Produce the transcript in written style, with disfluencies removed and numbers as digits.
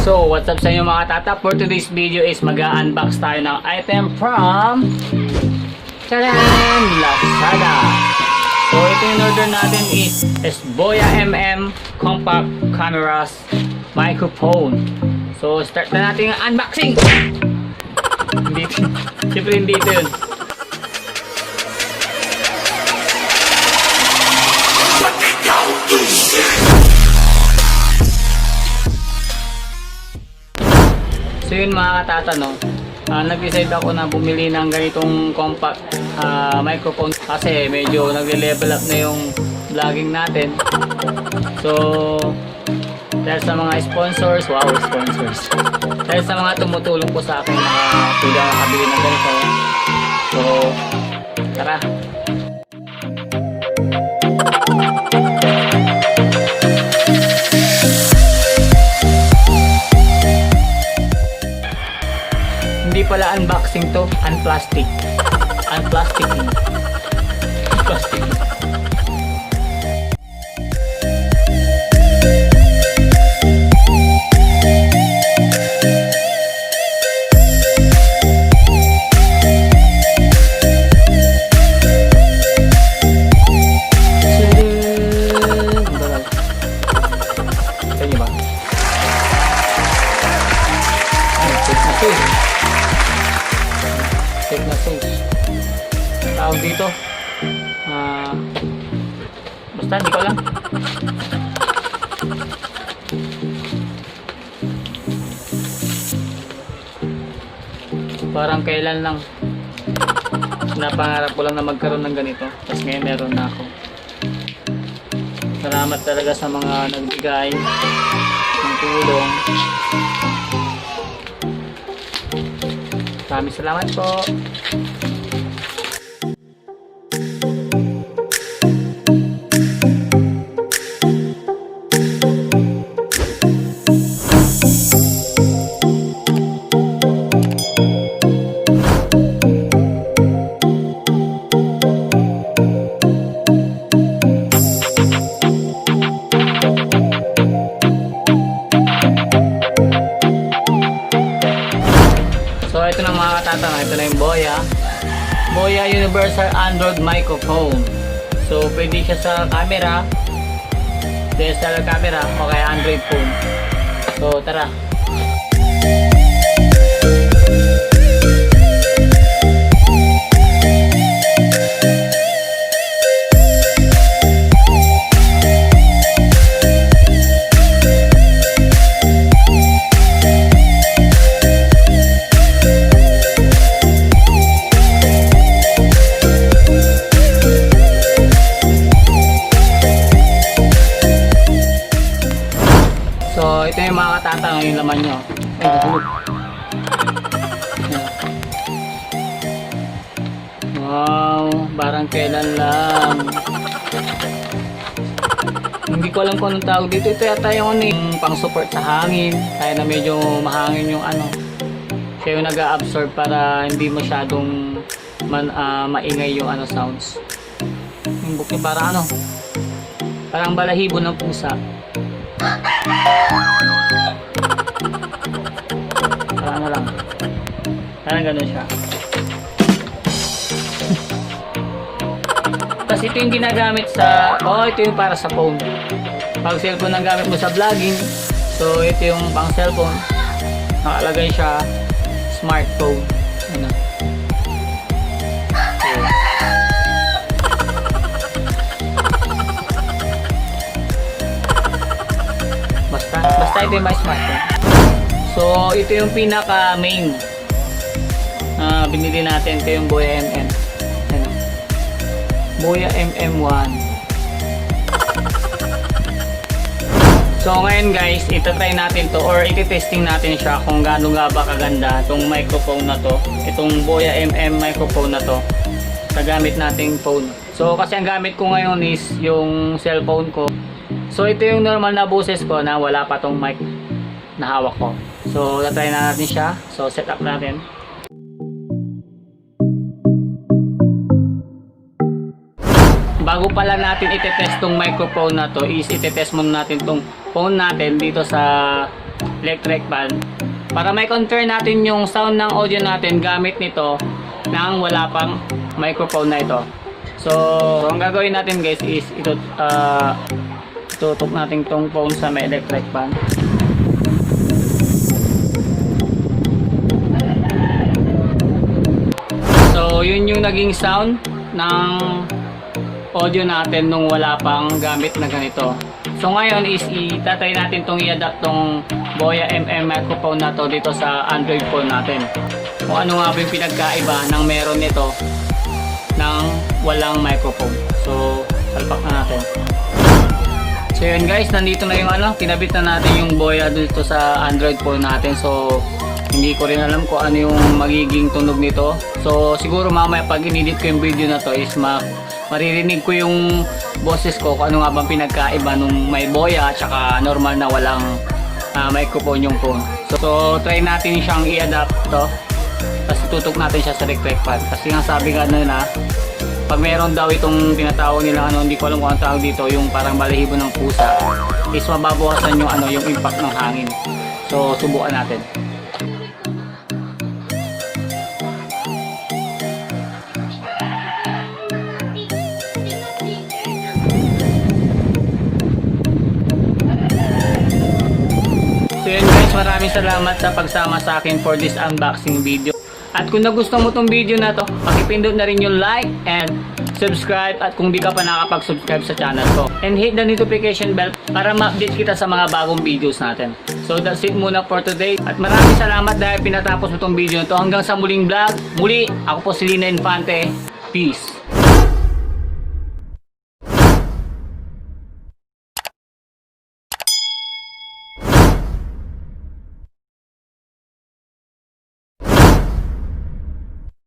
So, what's up sa inyo mga tata? For today's video is mag-unbox tayo ng item from Lazada. So, ito yung order natin is Boya MM Compact Cameras Microphone. So, start na natin ang unboxing! Siyempre hindi ito yun. So yun mga katatanong, nag-decide ako na bumili ng ganitong compact microphone kasi medyo nagle-level up na yung vlogging natin. So dahil sa mga sponsors, dahil sa mga tumutulong po sa akin na tulong nakabili ng ganito. So tara! Hindi pala unboxing to, unplastic. Unplastic. Plastic. Check na sauce. Tawag dito. Basta hindi ko alam. Parang kailan lang. Napangarap ko lang na magkaroon ng ganito. Tapos ngayon meron na ako. Salamat talaga sa mga nagbigay ng tulong. Maraming salamat po. So ito na mga katatang, ito na yung Boya Universal Android Microphone. So pwede siya sa camera, DSLR camera o kaya Android phone. So tara. So, ito yung mga katatang yung laman nyo. Wow, parang kailan lang. Hindi ko alam kung anong tawag dito. Ito yata yung pang support sa hangin. Kaya na medyo mahangin yung siya yung nag-absorb para hindi masyadong maingay yung sounds. Yung book niya parang parang balahibo ng pusa. Parang lang. Parang ganun siya. Tapos ito yung ginagamit sa... ito yung para sa phone. Pag cellphone ang gamit mo sa vlogging. So ito yung pang cellphone. Nakalagay siya smartphone. Basta ito yung my smartphone. So ito yung pinaka main binili natin. Ito yung Boya MM. Boya MM1. So ngayon guys, itatry natin to or iti-testing natin siya kung gaano nga ba kaganda itong microphone na to. Itong Boya MM microphone na to sa gamit nating phone. So kasi ang gamit ko ngayon is yung cellphone ko. So ito yung normal na boses ko na wala pa tong mic na hawak ko. So tatry na natin siya. So set up natin. Bago pala natin itetest tong microphone na to is itetest muna natin tong phone natin dito sa electric fan para may compare natin yung sound ng audio natin gamit nito nang wala pang microphone na ito. So ang gagawin natin guys is tutok natin tong phone sa may electric fan. So yun yung naging sound ng audio natin nung wala pang gamit na ganito. So ngayon is itatry natin tong i-adapt tong Boya MM microphone na to dito sa Android phone natin. Kung ano nga ba yung pinagkaiba ng meron nito ng walang microphone. So palpak na natin. So yun guys, nandito na yung kinabit na natin yung Boya dito sa Android phone natin. So hindi ko rin alam kung ano yung magiging tunog nito. So siguro mamaya pag inedit ko yung video na to is maririnig ko yung boses ko kung ano nga bang pinagkaiba nung may Boya at saka normal na walang microphone yung phone. So try natin siyang i-adapt to. Tapos tutok natin siya sa electric fan. Kasi nga sabi nga na pag meron daw itong tinatawag nila hindi ko alam kung ang tawag dito, yung parang balahibo ng pusa, is mababawasan yung yung impact ng hangin. So subukan natin. So yun guys, maraming salamat sa pagsama sa akin for this unboxing video. At kung nagustuhan mo tong video na to, pakipindot na rin yung like and subscribe, at kung di ka pa nakapag-subscribe sa channel ko. And hit the notification bell para ma-update kita sa mga bagong videos natin. So that's it muna for today. At maraming salamat dahil pinatapos mo tong video na to. Hanggang sa muling vlog. Muli, ako po si Lino Infante. Peace.